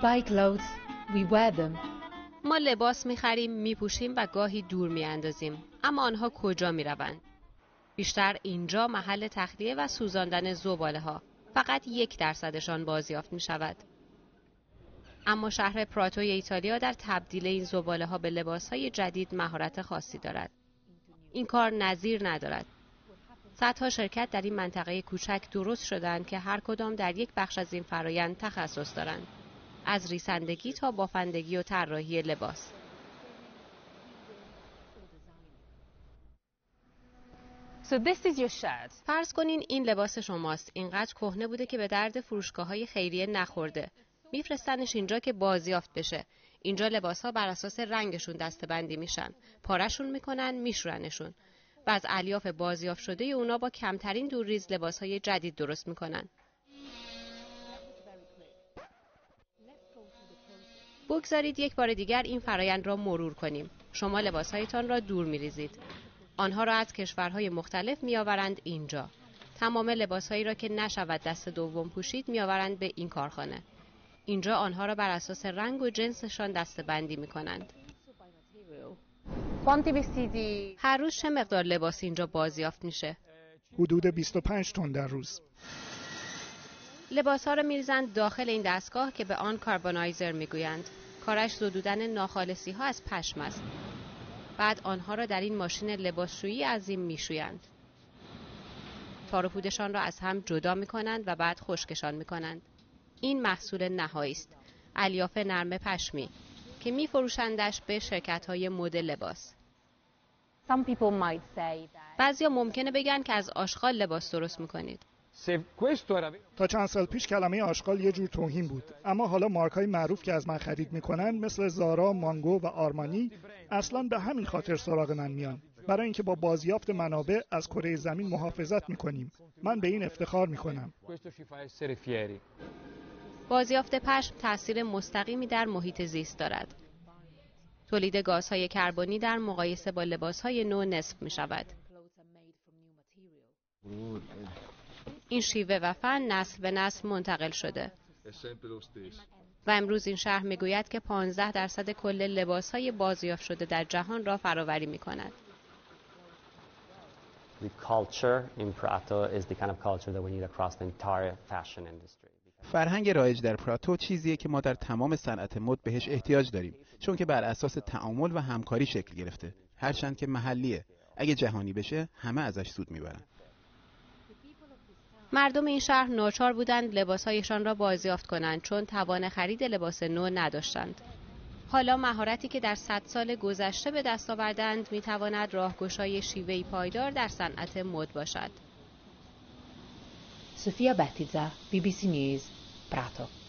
buy clothes, we wear them. ما لباس می‌خریم، می‌پوشیم و گاهی دور می‌اندازیم. اما آنها کجا می‌روند؟ بیشتر اینجا محل تخلیه و سوزاندن زباله‌ها. فقط 1% بازیافت می‌شود. اما شهر پراتوی ایتالیا در تبدیل این زباله‌ها به لباس‌های جدید مهارت خاصی دارد. این کار نظیر ندارد. صدها شرکت در این منطقه کوچک درست شدند که هر کدام در یک بخش از این فرآیند تخصص دارند. از ریسندگی تا بافندگی و طراحی لباس. So this is your shirt. فرض کنین این لباس شماست. اینقدر کهنه بوده که به درد فروشگاه‌های خیریه نخورده. میفرستنش اینجا که بازیافت بشه. اینجا لباس‌ها بر اساس رنگشون دسته‌بندی میشن. پاره‌شون میکنن، میشورنشون. و از الیاف بازیافت شده اونا با کمترین دورریز لباس‌های جدید درست میکنن. بگذارید یک بار دیگر این فرایند را مرور کنیم. شما لباس‌هایتان را دور می‌ریزید. آنها را از کشورهای مختلف می‌آورند اینجا. تمام لباس‌هایی را که نشود دست دوم پوشید می‌آورند به این کارخانه. اینجا آنها را بر اساس رنگ و جنسشان دسته‌بندی می‌کنند. هر روز چه مقدار لباس اینجا بازیافت میشه؟ حدود 25 تن در روز. لباس‌ها را می‌ریزند داخل این دستگاه که به آن کاربونایزر می‌گویند. کارش زدودن ناخالصی‌ها از پشم است. بعد آنها را در این ماشین لباسشویی عظیم می‌شویند. تار و پودشان را از هم جدا می‌کنند و بعد خشکشان می‌کنند. این محصول نهایی است. الیاف نرم پشمی که می‌فروشندش به شرکت‌های مد لباس. بعضیا ممکنه بگن که از آشغال لباس درست می‌کنید. تا چند سال پیش کلمه آشغال یه جور توهین بود، اما حالا مارک‌های معروف که از من خرید میکنن مثل زارا، مانگو و آرمانی اصلاً به همین خاطر سراغ من میان، برای اینکه با بازیافت منابع از کره زمین محافظت میکنیم. من به این افتخار میکنم. بازیافت پشم تأثیر مستقیمی در محیط زیست دارد. تولید گازهای کربنی در مقایسه با لباس‌های نو نصف می‌شود. این شیوه و فن نسل به نسل منتقل شده. و امروز این شهر میگوید که 15% کل لباس‌های بازیافت شده در جهان را فراوری می‌کند. فرهنگ رایج در پراتو چیزیه که ما در تمام صنعت مد بهش احتیاج داریم، چون که بر اساس تعامل و همکاری شکل گرفته. هرچند که محلیه، اگه جهانی بشه همه ازش سود میبرن. مردم این شهر ناچار بودند لباسهایشان را بازیافت کنند چون توان خرید لباس نو نداشتند. حالا مهارتی که در 100 سال گذشته به دست آوردند میتواند راهگشای شیوهی پایدار در صنعت مد باشد. Sofia Bettiza, BBC News, Prato.